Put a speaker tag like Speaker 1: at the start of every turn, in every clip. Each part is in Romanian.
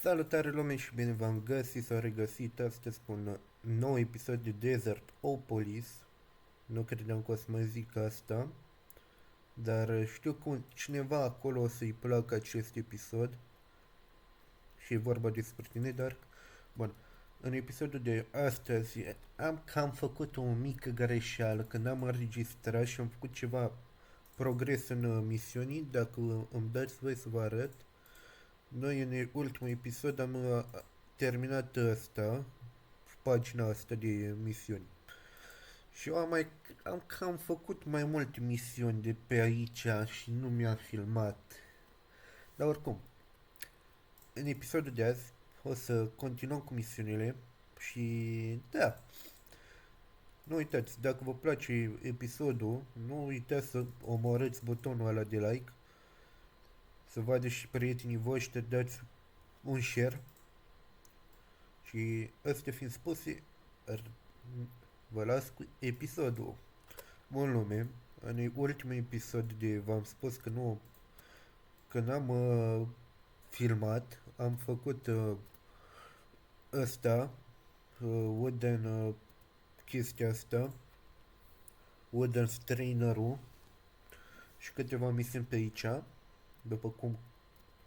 Speaker 1: Salutare lume și bine v-am găsit sau regăsit astăzi cu un nou episod de Desert Opolis. Nu credeam că o să mai zic asta, dar știu că cineva acolo o să-i placă acest episod și e vorba despre tine, Dark. Bun, în episodul de astăzi am cam făcut o mică greșeală când am înregistrat și am făcut ceva progres în misiunii, dacă îmi dați voi să vă arăt. Noi în ultimul episod am terminat asta, pagina asta de misiuni. Și eu am cam făcut mai multe misiuni de pe aici și nu mi-am filmat. Dar oricum, în episodul de azi o să continuăm cu misiunile și da, nu uitați, dacă vă place episodul, nu uitați să omorâți butonul ăla de like, să vadă și prietenii voștri, dați un share. Și astea fiind spuse, vă las cu episodul. Bun lume, în ultimul episod de v-am spus că nu, că n-am filmat, am făcut ăsta, Wooden, chestia asta, Wooden Strainer-ul și câteva misiuni pe aici, după cum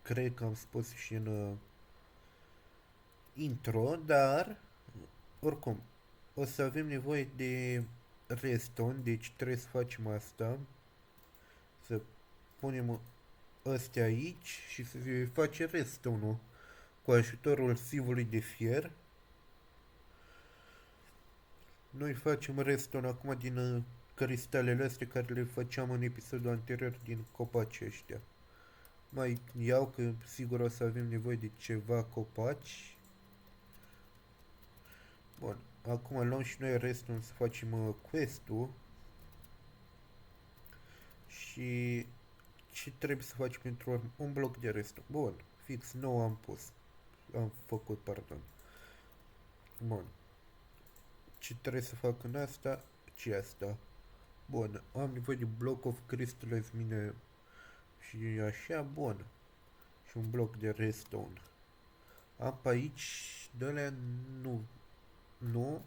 Speaker 1: cred că am spus și în intro, dar oricum o să avem nevoie de redstone, deci trebuie să facem asta, să punem astea aici și să se face redstone-ul cu ajutorul sivului de fier. Noi facem redstone acum din cristalele astea care le făceam în episodul anterior din copaci ăștia. Mai iau că sigur o să avem nevoie de ceva copaci. Bun, acum luăm și noi restul să facem quest-ul. Și ce trebuie să faci pentru un bloc de restul? Bun, fix 9 am pus. Am făcut, pardon. Bun. Ce trebuie să fac în asta? Ce asta? Bun, am nevoie de block of crystallized mine și așa, bun. Și un bloc de redstone. Am pe aici, de alea nu. Nu.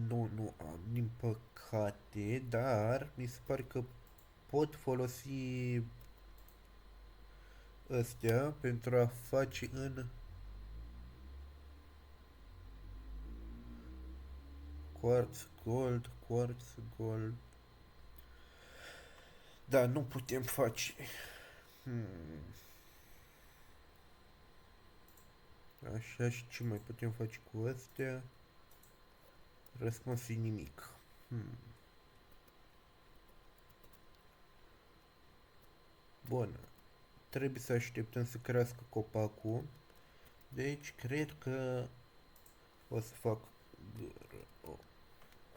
Speaker 1: Nu am, din păcate, dar mi se pare că pot folosi astea pentru a face în quartz gold. Da, nu putem face. Așa, și ce mai putem face cu astea? Răspuns e nimic. Bun. Trebuie să așteptăm să crească copacul. Deci, cred că o să fac...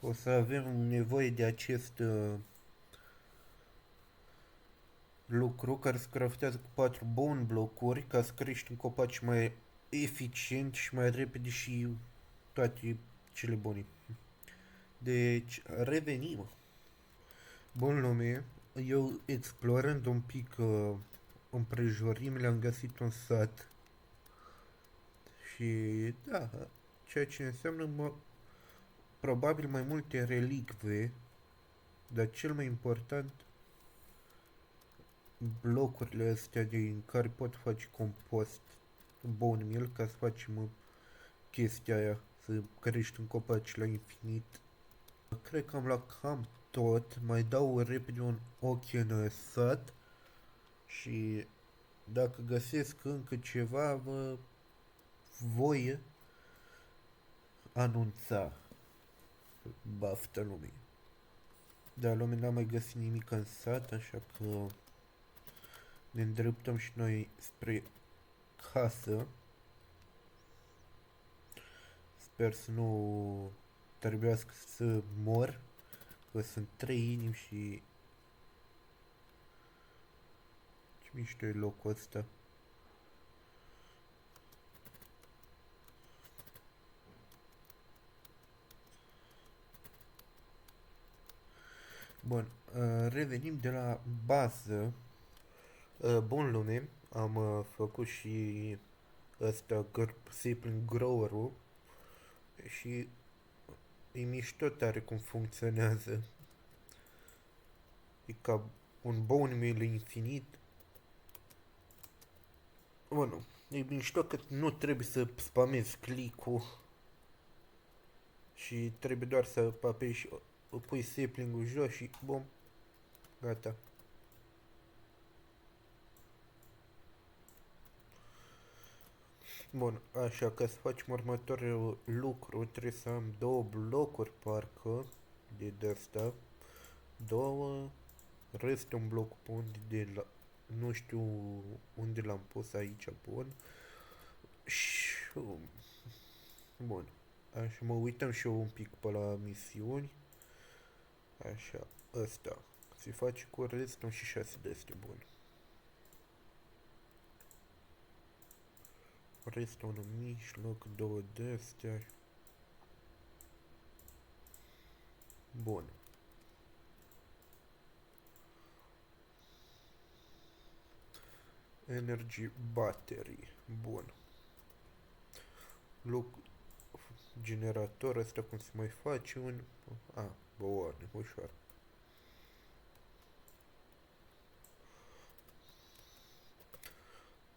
Speaker 1: O să avem nevoie de acest lucru care se craftează cu 4 bone blocuri ca să creștem copaci mai eficient și mai repede și toate cele bune. Deci, revenim. Bun lume, eu explorând un pic împrejurimile am găsit un sat și da, ceea ce înseamnă probabil mai multe relicve, dar cel mai important blocurile astea din care pot face compost, bone meal, ca să facem chestia aia, să creștem copaci la infinit. Cred că am luat cam tot, mai dau repede un ochi în sat și dacă găsesc încă ceva, vă voi anunța. Baftă lumii. Dar lumea n-a mai găsit nimic în sat, așa că ne îndreptăm și noi spre casă. Sper să nu trebuiască să mor, că sunt 3 inimi și... Ce mișto e locul ăsta. Bun, revenim de la bază. Bun lume, am făcut și ăsta sapling grower-ul și e mișto tare cum funcționează. E ca un bone meal infinit. Bueno, e mișto că nu trebuie să spamezi click-ul și trebuie doar să apeși, pui sapling-ul jos și bum, gata. Bun, așa, ca să facem următorul lucru, trebuie să am două blocuri, parcă, de asta. Două, restul un bloc bun de la... Nu știu unde l-am pus aici, bun. Și... Bun. Așa, mă uităm și eu un pic pe la misiuni. Așa, ăsta. Se face cu restul și 6 de astea, bun. Restul în mijloc, 2 de astea. Bun. Energy battery. Bun. Generator ăsta cum se mai face un... bun, ușor.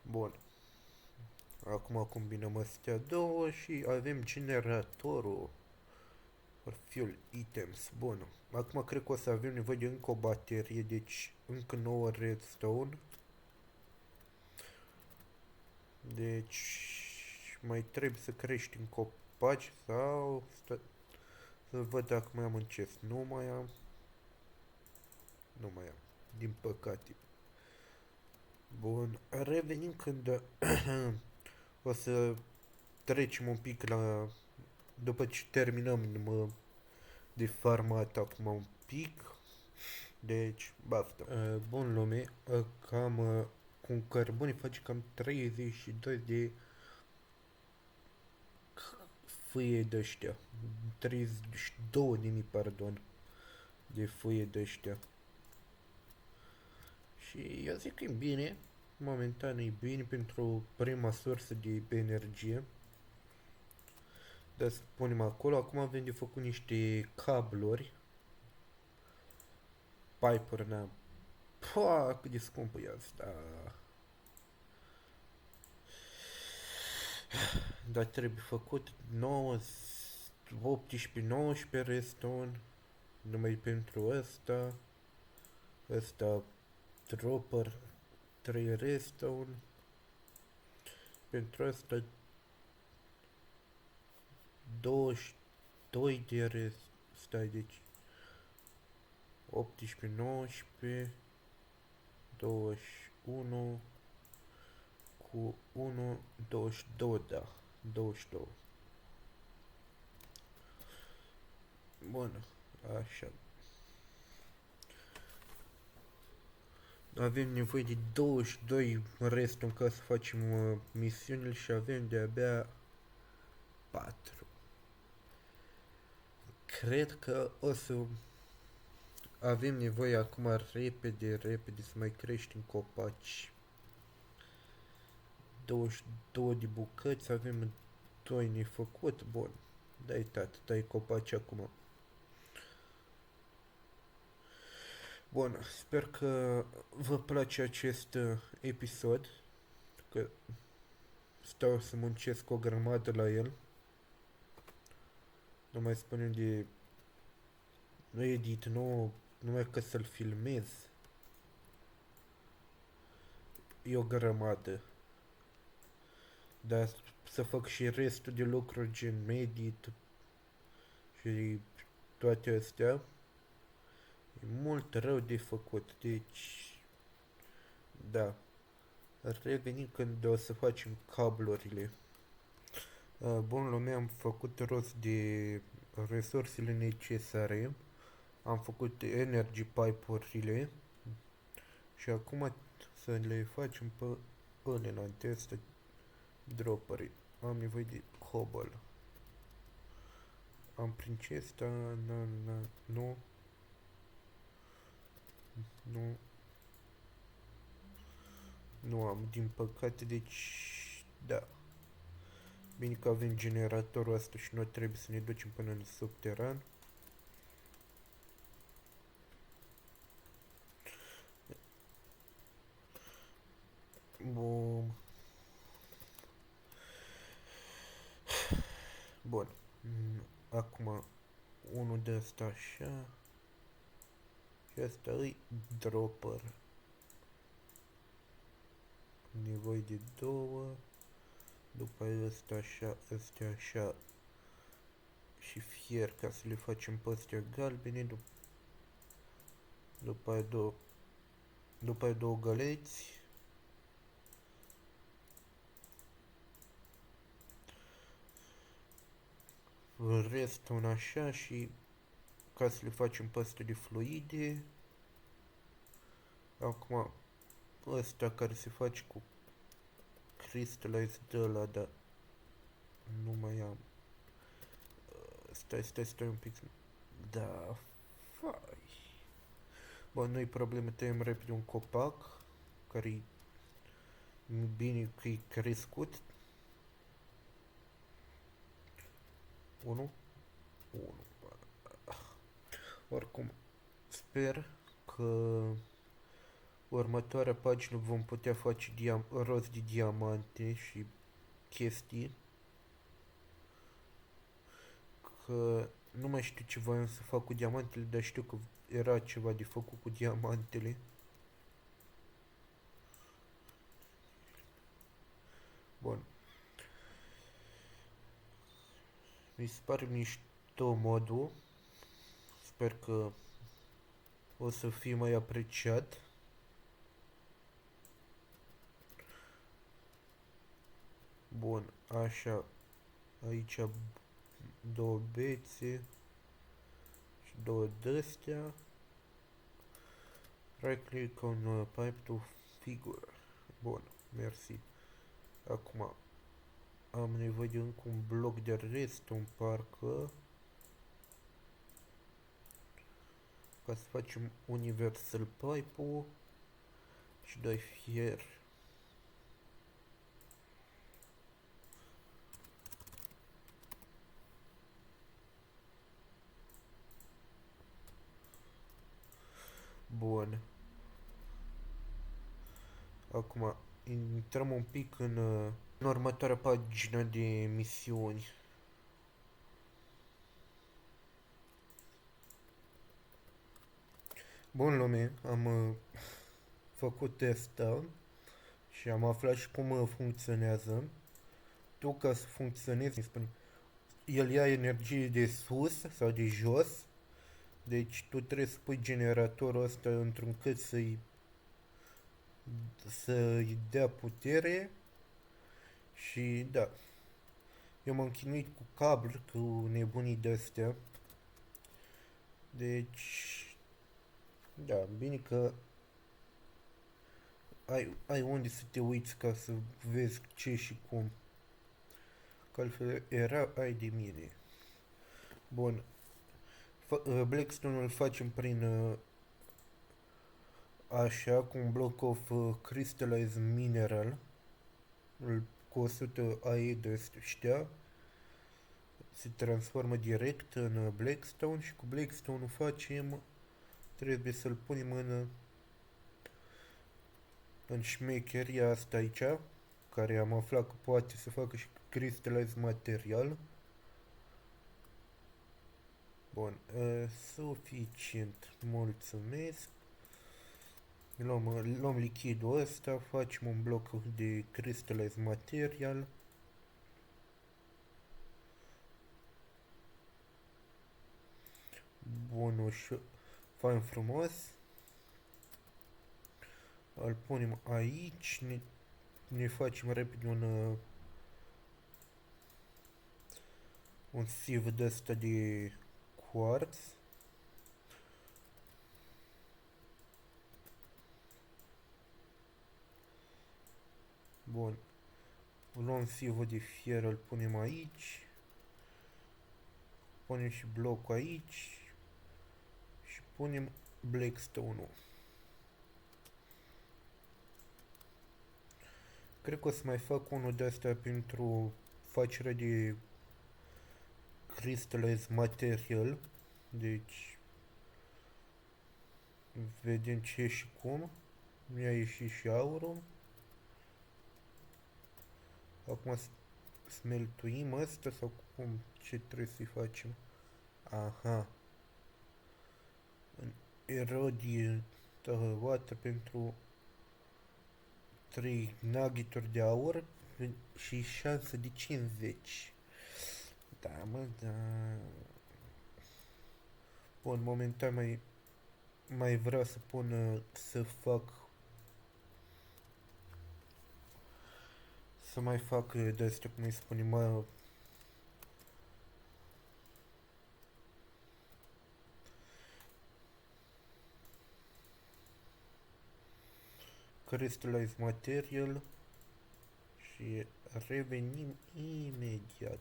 Speaker 1: Bun. Acum combinăm astea două și avem generatorul. Fuel items. Bun. Acum cred că o să avem nevoie de încă o baterie, deci încă 9 redstone. Deci mai trebuie să creștem copaci sau să văd dacă mai am în chest. Nu mai am. Nu mai am. Din păcate. Bun. Revenim când o să trecem un pic la... După ce terminăm de farmat acum un pic. Deci, baftă. Bun lume, cam cu cărbune face cam 32 de fâie de ăștia. 32.000, pardon, de fâie de ăștia. Și eu zic că e bine. Momentan e bine pentru prima sursă de energie. Dar să punem acolo. Acum avem de făcut niște cabluri. Piper, na. Pua, cât de scumpă e asta. Dar trebuie făcut 9, 18, 19 reston. Numai pentru ăsta. Ăsta dropper 3 redstone. Pentru asta 22 de rest. Stai, deci 18, 19, 21 cu 1, 22, da, 22. Bun, așa. Avem nevoie de 22 restul ca să facem misiunile și avem de-abia 4. Cred că o să avem nevoie acum repede să mai creștem copaci. 22 de bucăți, avem 2 nefăcut, bun. Dai tată, dai copaci acum. Bun, sper că vă place acest episod, că stau să muncesc o grămadă la el. Nu mai spunem de... Nu edit, nu numai că să-l filmez. E o grămadă. Dar să fac și restul de lucruri gen edit și toate astea. E mult rău de făcut, deci... Da. Revenim când o să facem cablurile. Bun, lume, am făcut rost de resursele necesare. Am făcut energy pipe-urile. Și acum să le facem pe celelalte astea dropări. Am nevoie de cobble. Am princesa, nu. Nu. Nu am, din păcate, deci... Da. Bine că avem generatorul ăsta și noi trebuie să ne ducem până în subteran. Bun. Bun. Acum, unul de ăsta așa. Și asta e dropper. Nevoie de două. După aia ăsta așa, ăsta așa. Și fier ca să le facem pe astea galbene. După aia două găleți. Restul un așa și ca să le facem pe astea de fluide. Acum ăsta care se face cu crystallized de ăla, dar nu mai am. Stai un pic. Da, fai. Bun, nu-i problemă, tăiem repede un copac care bine că e crescut. Unu. Oricum, sper că următoarea pagină vom putea face rost de diamante și chestii. Că nu mai știu ce voiam să fac cu diamantele, dar știu că era ceva de făcut cu diamantele. Bun. Mi se pare mișto modul. Sper că o să fie mai apreciat. Bun, așa. Aici două bețe și două de-astea. Right click on pipe to figure. Bun, mersi. Acum am nevoie de încă un bloc de redstone parcă ca să facem universal pipe-ul și doi fier. Bun. Acum intrăm un pic în următoarea pagină de misiuni. Bun lume, am făcut testul și am aflat și cum funcționează. Tu ca să funcționezi, spune, el ia energie de sus sau de jos. Deci tu trebuie să pui generatorul ăsta într-un cât să-i dea putere. Și da, eu m-am chinuit cu cablu, cu nebunii de-astea. Deci, da, bine că ai unde să te uiți ca să vezi ce și cum. Că altfel era ai de mine. Bun. Blackstone-ul îl facem prin așa, cu un block of crystallized mineral. Cu 100 AE de ăștia. Se transformă direct în Blackstone și cu Blackstone-ul facem, trebuie să-l punem în șmecheria asta aici, care am aflat că poate să facă și crystallized material. Bun, suficient, mulțumesc. Luăm lichidul ăsta, facem un bloc de crystallized material. Bun, ușor, fain frumos. Îl punem aici, ne facem repede un sieve de ăsta de quartz. Bun. Luăm sievul de fier, îl punem aici. Punem și blocul aici. Și punem blackstone-ul. Cred că o să mai fac unul de astea pentru facerea de crystallized material. Deci, vedem ce și cum. Mi-a ieșit și aurul. Acum smeltuim asta sau cum? Ce trebuie să-i facem? Aha. Erodie water pentru 3 nuggeturi de aur și șansă de 50. Da, mă, da. Bun, momentan mai vreau să pun să mai fac de astea, cum îi spune, crystallized material și revenim imediat.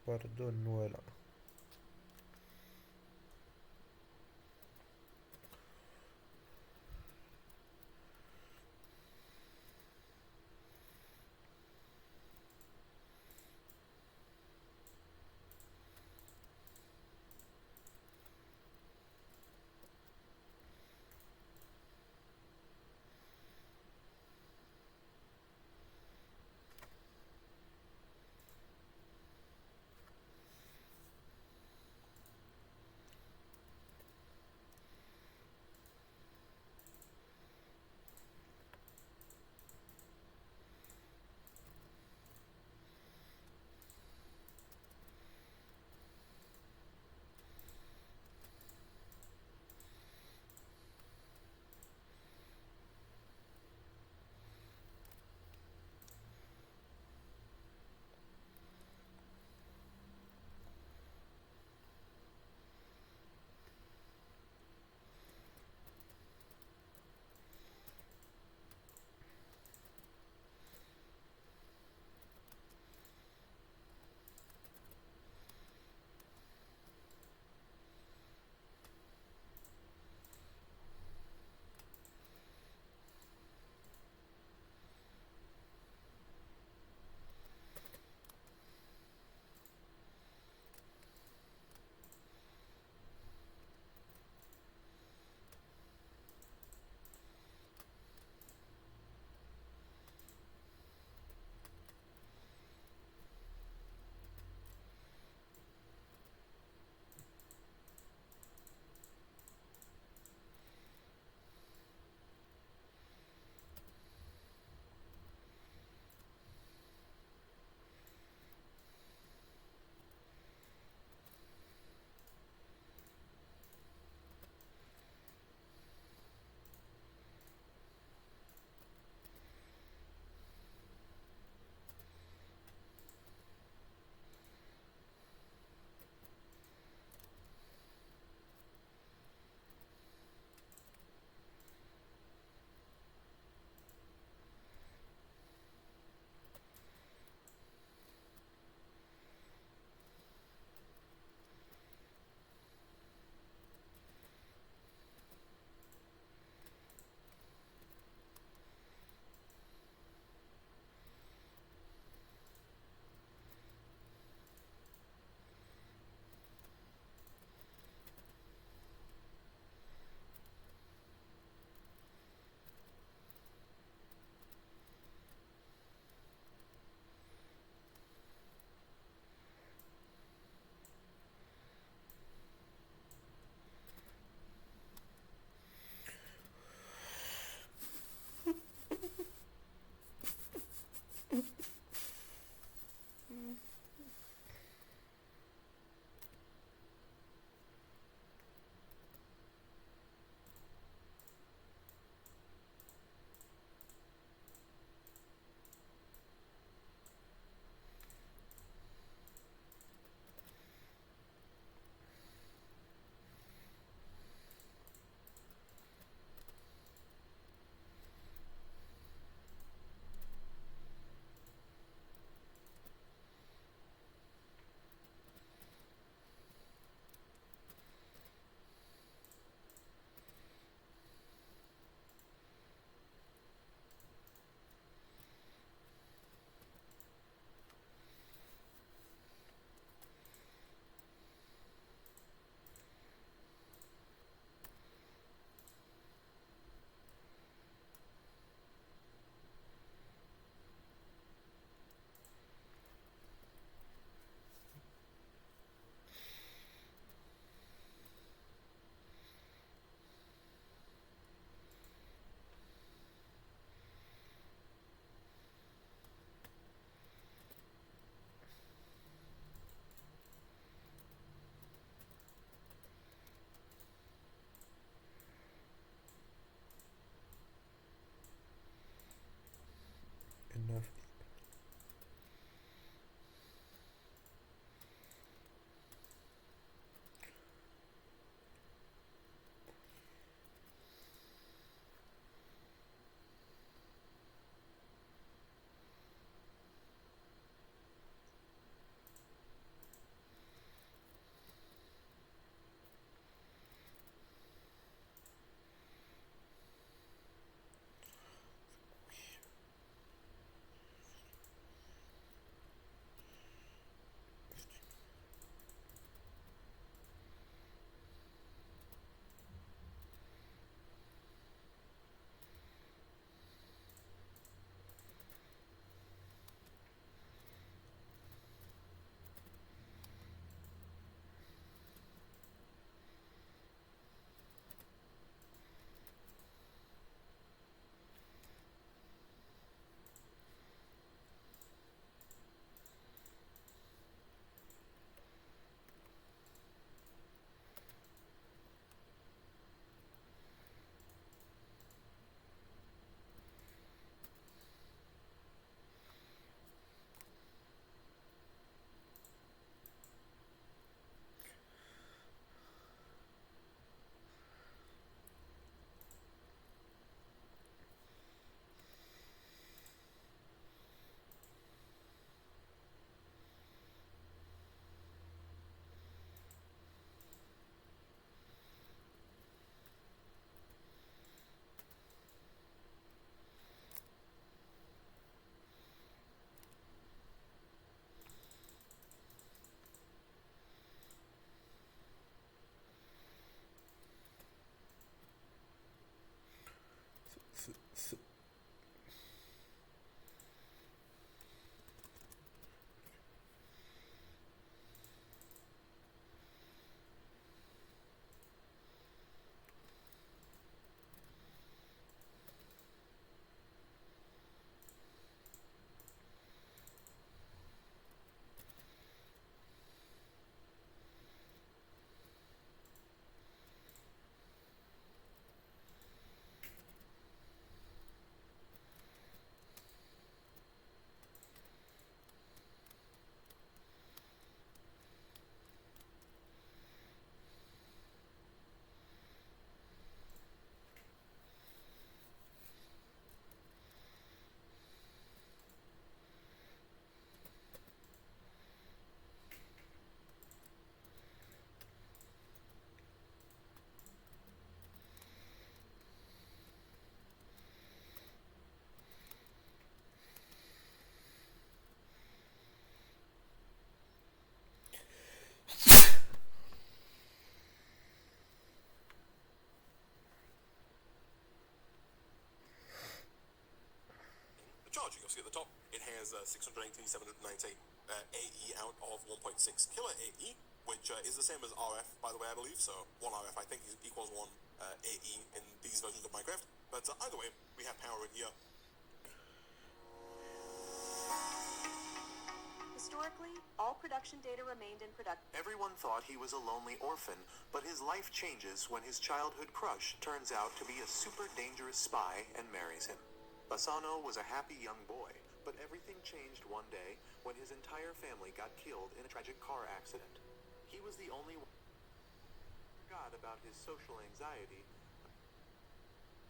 Speaker 1: Pardon, nu ăla.
Speaker 2: Charge, you'll see at the top, it has 680, 790 AE out of 1.6 killer AE, which is the same as RF, by the way, I believe. So 1 RF, I think, equals 1 AE in these versions of Minecraft. But either way, we have power in here.
Speaker 3: Historically, all production data remained in production.
Speaker 4: Everyone thought he was a lonely orphan, but his life changes when his childhood crush turns out to be a super dangerous spy and marries him. Asano was a happy young boy, but everything changed one day when his entire family got killed in a tragic car accident. He was the only one who forgot about his social anxiety.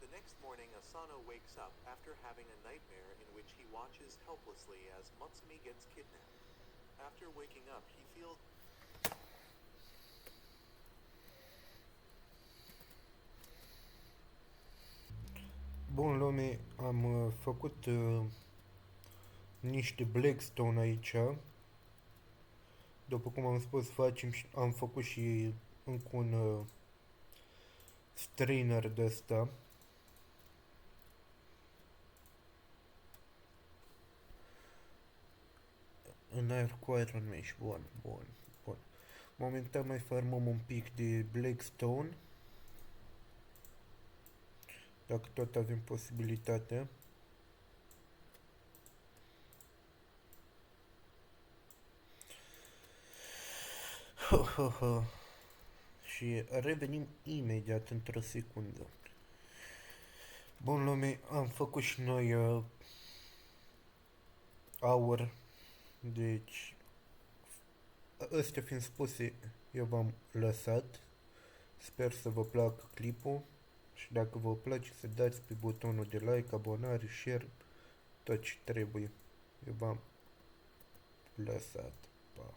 Speaker 4: The next morning, Asano wakes up after having a nightmare in which he watches helplessly as Matsumi gets kidnapped. After waking up, he feels...
Speaker 1: Bun, lume, am făcut niște Blackstone aici. După cum am spus, am făcut și încă un strainer de ăsta. În aer cu Iron Mesh, bun. Momentan mai farmăm un pic de Blackstone. Dacă tot avem posibilitatea. Și revenim imediat într-o secundă. Bun, lume, am făcut și noi aur. Deci, astea fiind spuse, eu v-am lăsat. Sper să vă placă clipul și dacă vă place să dați pe butonul de like, abonare, share, tot ce trebuie. Eu v-am lăsat. Pa!